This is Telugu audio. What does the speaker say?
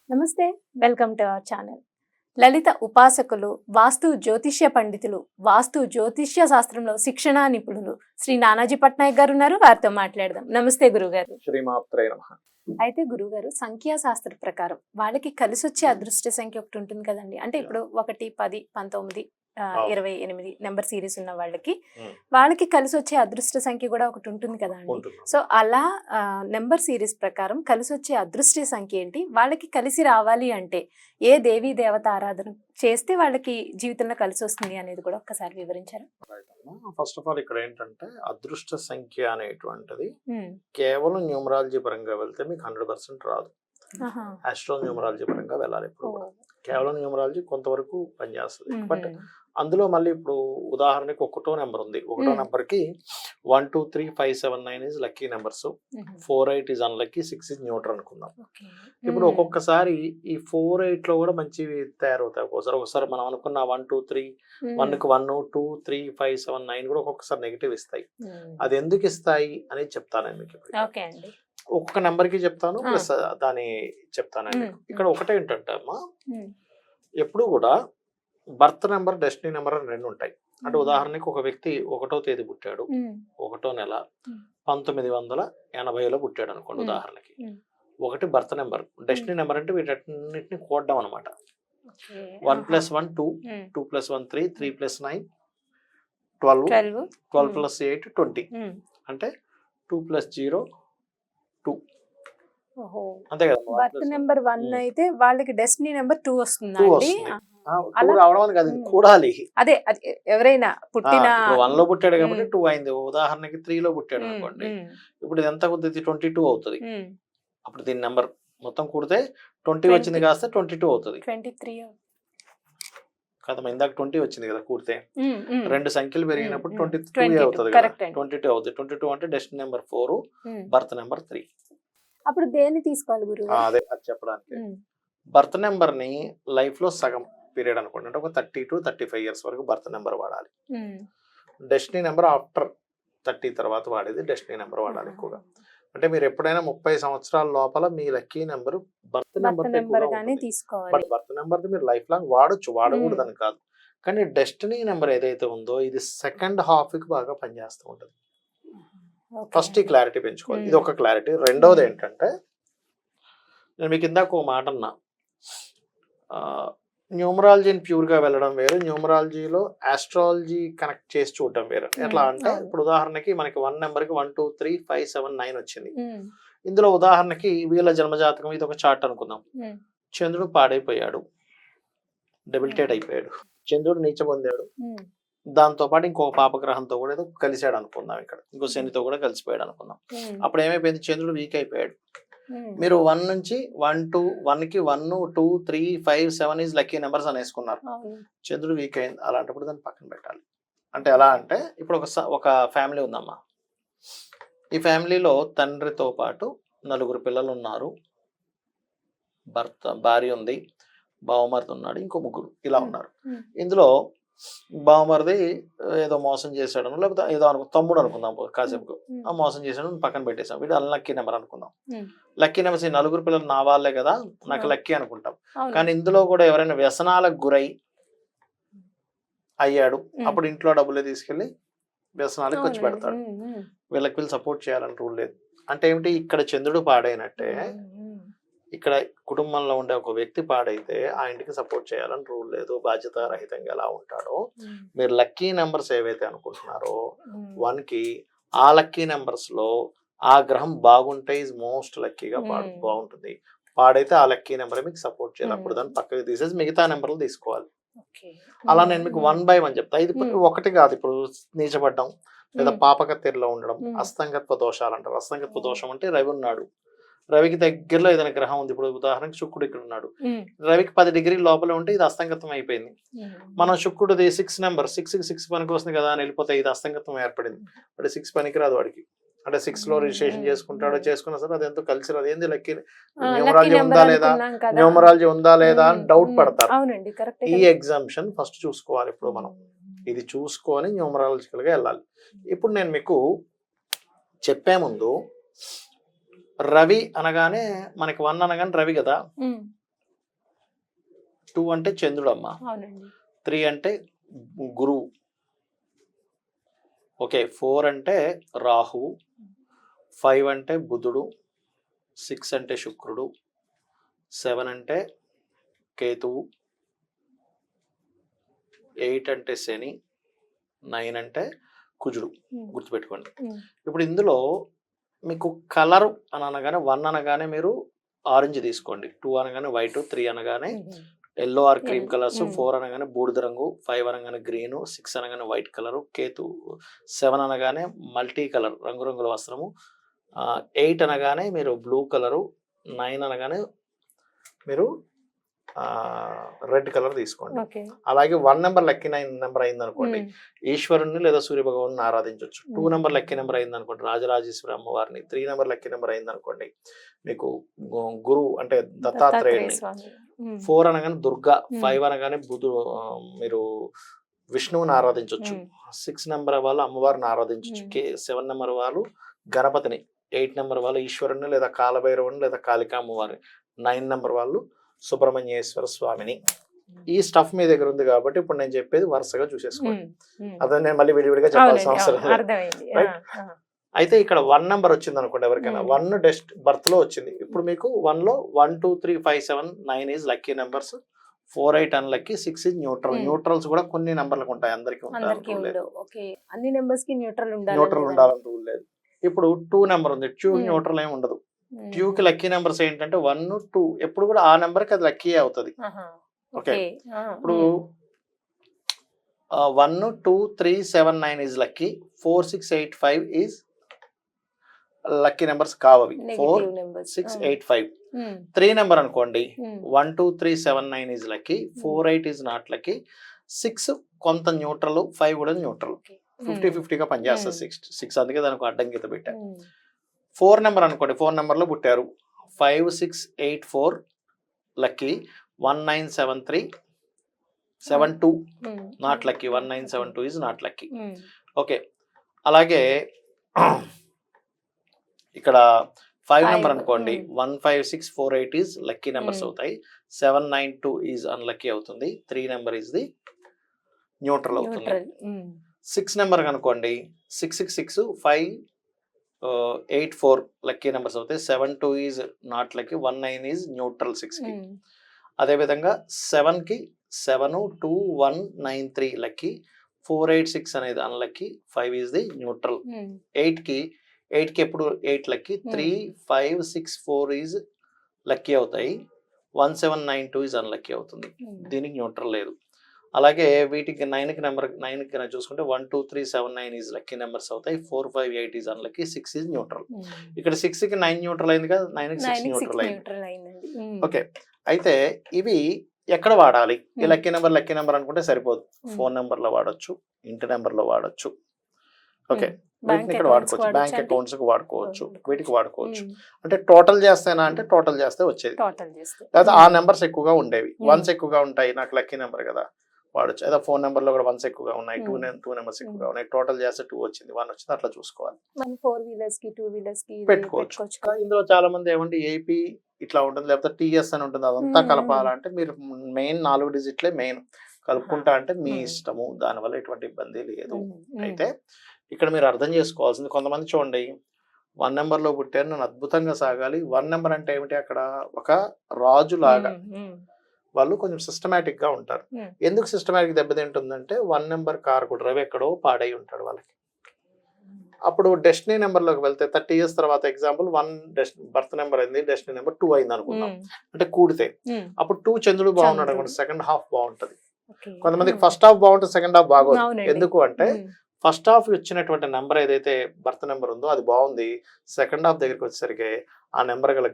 నమస్తే, వెల్కమ్ టు అవర్ ఛానల్. లలిత ఉపాసకులు, వాస్తు జ్యోతిష్య పండితులు, వాస్తు జ్యోతిష్య శాస్త్రంలో శిక్షణా నిపుణులు శ్రీ నానాజీ పట్నాయక్ గారు ఉన్నారు. వారితో మాట్లాడదాం. నమస్తే గురుగారు. శ్రీమాత్రే నమః. అయితే గురుగారు, సంఖ్యాశాస్త్ర ప్రకారం వాళ్ళకి కలిసి వచ్చే అదృష్ట సంఖ్య ఒకటి ఉంటుంది కదండి. అంటే ఇప్పుడు 1, 10, 19, 28 నెంబర్ సిరీస్ ఉన్న వాళ్ళకి కలిసి వచ్చే అదృష్ట సంఖ్య కూడా ఒకటి ఉంటుంది కదా అండి. సో అలా నెంబర్ సిరీస్ ప్రకారం కలిసి వచ్చే అదృష్ట సంఖ్య ఏంటి, వాళ్ళకి కలిసి రావాలి అంటే ఏ దేవీ దేవత ఆరాధన చేస్తే వాళ్ళకి జీవితంలో కలిసి వస్తుంది అనేది కూడా ఒక్కసారి వివరించారా? ఫస్ట్ ఆఫ్ ఆల్ ఇక్కడ ఏంటంటే అదృష్ట సంఖ్య అనేటువంటిది కేవలం న్యూమరాలజీ పరంగా వెళ్తే మీకు 100% రాదు. ఆస్ట్రో న్యూమరాలజీ పరంగా వెళ్ళాలి. ఇప్పుడు కేవలం న్యూమరాలజీ కొంతవరకు పనిచేస్తుంది. బట్ అందులో మళ్ళీ ఇప్పుడు ఉదాహరణకి ఒకటో నెంబర్ ఉంది. ఒకటో నెంబర్ కి 1, 2, 3, 5, 7, 9 is lucky numbers. 4, 8 is unlucky, 6 is neutral అనుకుందాం. ఇప్పుడు ఒక్కొక్కసారి ఈ 4, 8 లో కూడా మంచివి తయారవుతాయి. ఒకసారి మనం అనుకున్న 1, 2, 3 1 కి 1, 2, 3, 5, 7, 9 కూడా ఒక్కొక్కసారి నెగిటివ్ ఇస్తాయి. అది ఎందుకు ఇస్తాయి అనేది చెప్తాను మీకు. ఒక్కొక్క నెంబర్ కి చెప్తాను, ప్లస్ దాని చెప్తాను. ఇక్కడ ఒకటే ఏంటంటే అమ్మా, ఎప్పుడు కూడా బర్త్ నెంబర్, డెస్టినీ నెంబర్ అని 2 ఉంటాయి. అంటే ఉదాహరణకి ఒక వ్యక్తి 1వ తేదీ పుట్టాడు, 1వ నెల 1980లో పుట్టాడు అనుకోండి ఉదాహరణకి. 1 బర్త్ నెంబర్, డెస్టినీ నెంబర్ అంటే వీటన్నిటిని కూడడం అనమాట. 1 + 1 2, 2 + 1 3, 3 + 9 12, 12 + 8 20. అంటే 2 + 0 2. అంతే కదా. బర్త్ నెంబర్ 1 అయితే వాళ్ళకి డెస్టినీ నెంబర్ 2 వస్తుంది. రావడం అని కాదు, కూడాలి. అదే ఎవరైనా పుట్టిన 1 లో పుట్టాడు కాబట్టి 2 అయింది. ఉదాహరణకి 3 లో పుట్టాడు అనుకోండి, ఇప్పుడు ఇది ఎంత అవుతుంది? 22 అవుతుంది. అప్పుడు దీని నెంబర్ మొత్తం కూడితే 20 వచ్చింది కాస్త 22 అవుతుంది. 23 కదా, ఇందాక 20 వచ్చింది కదా కూడితే. 2 సంఖ్యలు పెరిగినప్పుడు 22 అవుతుంది కదా, 22 అవుతుంది. 22 అంటే డెస్టినీ నెంబర్ 4, బర్త్ నెంబర్ 3. అప్పుడు దేన్ని తీసుకోవాలి గురువు? అదే అది చెప్పడానికి. బర్త్ నెంబర్ ని లైఫ్ లో సగం పీరియడ్ అనుకోండి, అంటే ఒక 30 to 35 ఇయర్స్ వరకు బర్త్ నెంబర్ వాడాలి. డెస్టినీ నెంబర్ ఆఫ్టర్ 30 తర్వాత వాడేది డెస్టినీ నెంబర్ వాడాలి ఎక్కువగా. అంటే మీరు ఎప్పుడైనా 30 సంవత్సరాల లోపల మీ లక్కీ నెంబర్ బర్త్ నెంబర్ తీసుకోవాలి. బట్ బర్త్ నెంబర్ మీరు లైఫ్ లాంగ్ వాడొచ్చు, వాడకూడదని కాదు. కానీ డెస్టినీ నెంబర్ ఏదైతే ఉందో ఇది సెకండ్ హాఫ్ కి బాగా పనిచేస్తూ ఉంటుంది. ఫస్ట్ ఈ క్లారిటీ పెంచుకోవాలి, ఇది ఒక క్లారిటీ. రెండోది ఏంటంటే, నేను మీకు ఇందాక ఒక మాట అన్నా, న్యూమరాలజీని ప్యూర్ గా వెళ్ళడం వేరు, న్యూమరాలజీలో ఆస్ట్రాలజీ కనెక్ట్ చేసి చూడటం వేరు. ఎట్లా అంటే, ఇప్పుడు ఉదాహరణకి మనకి 1 నెంబర్ కి 1, 2, 3, 5, 7, 9 వచ్చింది. ఇందులో ఉదాహరణకి వీళ్ళ జన్మజాతకం ఇది ఒక చార్ట్ అనుకుందాం. చంద్రుడు పాడైపోయాడు, డెబిలిటేట్ అయిపోయాడు, చంద్రుడు నీచ పొందాడు, దాంతో పాటు ఇంకొక పాపగ్రహంతో కూడా ఏదో కలిసాడు అనుకుందాం. ఇక్కడ ఇంకో శనితో కూడా కలిసిపోయాడు అనుకుందాం. అప్పుడు ఏమైపోయింది? చంద్రుడు వీక్ అయిపోయాడు. మీరు 1 నుంచి 1 to 1 కి 1, 2, 3, 5, 7 ఈజ్ లక్కీ నెంబర్స్ అని వేసుకున్నారు. చంద్రుడు వీక్ అయింది, అలాంటప్పుడు దాన్ని పక్కన పెట్టాలి. అంటే ఎలా అంటే, ఇప్పుడు ఒక ఫ్యామిలీ ఉందమ్మా. ఈ ఫ్యామిలీలో తండ్రితో పాటు 4 పిల్లలు ఉన్నారు, భార్య ఉంది, బావమరిది ఉన్నాడు, ఇంకో 3 ఇలా ఉన్నారు. ఇందులో బావమరిది ఏదో మోసం చేశాడు, లేకపోతే ఏదో తమ్ముడు అనుకుందాం కాసేపు, ఆ మోసం చేశాడు, పక్కన పెట్టేసాం. వీడు అన్లక్కీ నెంబర్ అనుకుందాం. లక్కీ నెంబర్స్ ఈ 4 పిల్లలు నా వాళ్ళే కదా, నాకు లక్కీ అనుకుంటాం. కానీ ఇందులో కూడా ఎవరైనా వ్యసనాలకు గురై అయ్యాడు, అప్పుడు ఇంట్లో డబ్బులే తీసుకెళ్లి వ్యసనాలకు ఖర్చు పెడతాడు. వీళ్ళకి సపోర్ట్ చేయాలని రూల్ లేదు. అంటే ఏమిటి? ఇక్కడ చంద్రుడు పాడైనట్టే ఇక్కడ కుటుంబంలో ఉండే ఒక వ్యక్తి పాడైతే ఆ ఇంటికి సపోర్ట్ చేయాలని రూల్ లేదు. బాధ్యత రహితంగా ఎలా ఉంటాడో, మీరు లక్కీ నెంబర్స్ ఏవైతే అనుకుంటున్నారో 1 కి, ఆ లక్కీ నెంబర్స్ లో ఆ గ్రహం బాగుంటే ఈజ్ మోస్ట్ లక్కీగా బాగుంటుంది. పాడైతే ఆ లక్కీ నెంబర్ మీకు సపోర్ట్ చేయాలి. అప్పుడు దాన్ని పక్కకి తీసేసి మిగతా నెంబర్లు తీసుకోవాలి. అలా నేను మీకు 1 by 1 చెప్తా. ఇది ఒకటి కాదు. ఇప్పుడు నీచపడ్డం లేదా పాపకత్తెరలో ఉండడం, అస్తంగత్వ దోషాలు అంటారు. అస్తంగత్వ దోషం అంటే రవి ఉన్నాడు, రవికి దగ్గరలో ఏదైనా గ్రహం ఉంది. ఇప్పుడు ఉదాహరణకి శుక్రుడు ఇక్కడ ఉన్నాడు, రవికి 10 డిగ్రీల లోపల ఉంటే ఇది అస్తంగత్వం అయిపోయింది. మనం శుక్రుడిది 6 నెంబర్, 6 కి 6 పనికి వస్తుంది కదా అని వెళ్ళిపోతే ఇది అస్తంగత్వం ఏర్పడింది. అంటే 6 పనికి రాదు వాడికి. అంటే 6 లో రిజిస్ట్రేషన్ చేసుకుంటాడో చేసుకున్నా సరే అది ఎంతో కలిసి రాదు. ఏంది లక్కీ న్యూమరాలజీ ఉందా లేదా అని డౌట్ పడతారు. ఈ ఎగ్జామ్షన్ ఫస్ట్ చూసుకోవాలి. ఇప్పుడు మనం ఇది చూసుకొని న్యూమరాలజికల్ గా వెళ్ళాలి. ఇప్పుడు నేను మీకు చెప్పే ముందు, రవి అనగానే మనకి 1 అనగానే రవి కదా, 2 అంటే చంద్రుడు అమ్మ, అవునండి. 3 అంటే గురువు, ఓకే, 4 అంటే రాహువు, 5 అంటే బుధుడు, 6 అంటే శుక్రుడు, 7 అంటే కేతువు, 8 అంటే శని, 9 అంటే కుజుడు. గుర్తుపెట్టుకోండి. ఇప్పుడు ఇందులో మీకు కలర్ అని అనగానే 1 అనగానే మీరు ఆరెంజ్ తీసుకోండి, 2 అనగానే వైట్, 3 అనగానే ఎల్లో ఆర్ క్రీమ్ కలర్స్, 4 అనగానే బూడిద రంగు, 5 అనగానే గ్రీన్, 6 అనగానే వైట్ కలరు, కేతు 7 అనగానే మల్టీ కలర్ రంగురంగుల వస్త్రము, 8 అనగానే మీరు బ్లూ కలరు, 9 అనగానే మీరు రెడ్ కలర్ తీసుకోండి. అలాగే 1 నెంబర్ లక్కీ నెంబర్ అయింది అనుకోండి, ఈశ్వరుణ్ణి లేదా సూర్య భగవాన్ని ఆరాధించవచ్చు. 2 నెంబర్ లక్కీ నెంబర్ అయింది అనుకోండి, రాజరాజేశ్వరి అమ్మవారిని. 3 నెంబర్ లక్కీ నెంబర్ అయింది అనుకోండి, మీకు గురువు అంటే దత్తాత్రేయుని. 4 అనగానే దుర్గా, 5 అనగానే మీరు విష్ణువుని ఆరాధించవచ్చు. 6 నెంబర్ వాళ్ళు అమ్మవారిని ఆరాధించవచ్చు. 7 నెంబర్ వాళ్ళు గణపతిని, 8 నెంబర్ వాళ్ళు ఈశ్వరుని లేదా కాలభైరవుని లేదా కాళికా అమ్మవారిని, 9 నెంబర్ వాళ్ళు సుబ్రహ్మణ్యేశ్వర స్వామిని. ఈ స్టఫ్ మీ దగ్గర ఉంది కాబట్టి ఇప్పుడు నేను చెప్పేది వరుసగా చూసేసుకోండి. అదే నేను మళ్ళీ విడివిడిగా చెప్పాల్సిన అవసరం లేదు. అయితే ఇక్కడ 1 నెంబర్ వచ్చింది అనుకోండి, ఎవరికైనా 1 డెస్ట్ బర్త్ లో వచ్చింది. ఇప్పుడు మీకు 1 లో 1 2 3 5 7 9 is lucky numbers, 4 8 unlucky, 6 is neutral. Neutrals కూడా కొన్ని నెంబర్లకు ఉంటాయి, అందరికీ ఉంటాయి. అన్ని నెంబర్స్ కి న్యూట్రల్ ఉండాలని రూల్ లేదు. ఇప్పుడు 2 నెంబర్ ఉంది, 2 న్యూట్రల్ ఏమి ఉండదు. 2 కి లక్కీ నెంబర్స్ ఏంటంటే 1 2, ఎప్పుడు కూడా ఆ నెంబర్ కి అది లక్కీ అవుతుంది. ఓకే, ఇప్పుడు 1 2 3 7 9 is lucky, 4 6 8 5 is lucky numbers కావవి. 4 6 8 5. 3 నెంబర్ అనుకోండి, 1 2 3 7 9 is lucky, 4 8 is not lucky, 6 కొంత న్యూట్రల్, 5 కూడా న్యూట్రల్. 50-50గా పనిచేస్తుంది 6. అందుకే దానికి అడ్డం గీత పెట్టా. 4 నెంబర్ అనుకోండి, 4 నెంబర్లో పుట్టారు, 5 6 8 4 lucky, 1 9 7 3 7 2 not lucky, 1 9 7 2 is not lucky. Okay, అలాగే ఇక్కడ 5 నెంబర్ అనుకోండి, 1 5 6 4 8 ఈజ్ లక్కీ నెంబర్స్ అవుతాయి, 7 9 2 ఈజ్ అన్లక్కీ అవుతుంది, 3 నెంబర్ ఈజ్ ది న్యూట్రల్ అవుతుంది. 6 నెంబర్ అనుకోండి, 6 6 6 5 8 4 లక్కీ నెంబర్స్ అవుతాయి, 7 2 is not lucky, 1 9 is neutral 6 కి. అదేవిధంగా 7 కి 7 2 1 9 3 లక్కీ, 4 8 6 అనేది అన్లక్కీ, 5 ఈజ్ ది న్యూట్రల్. 8 కి ఎప్పుడు 8 లక్కీ, 3 5 6 4 ఈజ్ లక్కీ అవుతాయి, 1 7 9 2 ఈజ్ అన్లక్కీ అవుతుంది, దీనికి న్యూట్రల్ లేదు. అలాగే వీటికి 9 కి చూసుకుంటే 1 2 3 7 9 ఈజ్ లక్కీ నెంబర్స్ అవుతాయి, 4 5 8 ఈజ్ అన్లక్కీ, 6 ఈజ్ న్యూట్రల్. ఇక్కడ 6 కి 9 న్యూట్రల్ అయింది కదా, 9 కి 6 న్యూట్రల్ అయింది. ఓకే, అయితే ఇవి ఎక్కడ వాడాలి? ఈ లక్కీ నెంబర్ అనుకుంటే సరిపోదు. ఫోన్ నెంబర్ లో వాడచ్చు, ఇంటి నెంబర్ లో వాడచ్చు. ఓకే, వీటిని ఇక్కడ వాడుకోవచ్చు, బ్యాంక్ అకౌంట్స్ కి వాడుకోవచ్చు, వీటికి వాడుకోవచ్చు. అంటే టోటల్ చేస్తేనా అంటే టోటల్ చేస్తే వచ్చేది, లేదా ఆ నెంబర్స్ ఎక్కువగా ఉండేవి, 1s ఎక్కువగా ఉంటాయి, నాకు లక్కీ నెంబర్ కదా వాడచ్చు. లేదా ఫోన్ నెంబర్ లో కూడా 1s ఎక్కువగా ఉన్నాయి, 2 నెంబర్స్ ఎక్కువగా ఉన్నాయి, టోటల్ చేస్తే 2 వచ్చింది, 1 వచ్చింది, అట్లా చూసుకోవాలి. 4 వీలర్స్ కి 2 వీలర్స్ కి పెట్టుకోవచ్చు. ఇందులో చాలా మంది ఏమంటే ఏపీ ఇట్లా ఉంటుంది, లేకపోతే టీఎస్ అని ఉంటుంది, అదంతా కలపాలంటే మీరు మెయిన్ 4 డిజిట్లే మెయిన్ కలుపుకుంటా అంటే మీ ఇష్టము, దానివల్ల ఎటువంటి ఇబ్బంది లేదు. అయితే ఇక్కడ మీరు అర్థం చేసుకోవాల్సింది, కొంతమంది చూడండి 1 నెంబర్ లో పుట్టారు, నేను అద్భుతంగా సాగాలి. 1 నెంబర్ అంటే ఏమిటి? అక్కడ ఒక రాజు లాగా వాళ్ళు కొంచెం సిస్టమేటిక్ గా ఉంటారు. ఎందుకు సిస్టమేటిక్ దెబ్బతింటుందంటే 1 నెంబర్ కారకుడు రవి ఎక్కడో పాడై ఉంటాడు వాళ్ళకి. అప్పుడు డెస్టినీ నెంబర్ లోకి వెళ్తే 30 years తర్వాత ఎగ్జాంపుల్ 1 బర్త్ నెంబర్ అయింది, డెస్టినీ నెంబర్ 2 అయింది అనుకుందాం, అంటే కూడితే అప్పుడు 2 చంద్రుడు బాగున్నాడు అనుకోండి, సెకండ్ హాఫ్ బాగుంటది. కొంతమందికి ఫస్ట్ హాఫ్ బాగుంటుంది, సెకండ్ హాఫ్ బాగోదు. ఎందుకు అంటే ఫస్ట్ హాఫ్ వచ్చినటువంటి నెంబర్ ఏదైతే బర్త్ నెంబర్ ఉందో అది బాగుంది, సెకండ్ హాఫ్ దగ్గరికి వచ్చేసరికి ఆ నెంబర్ గల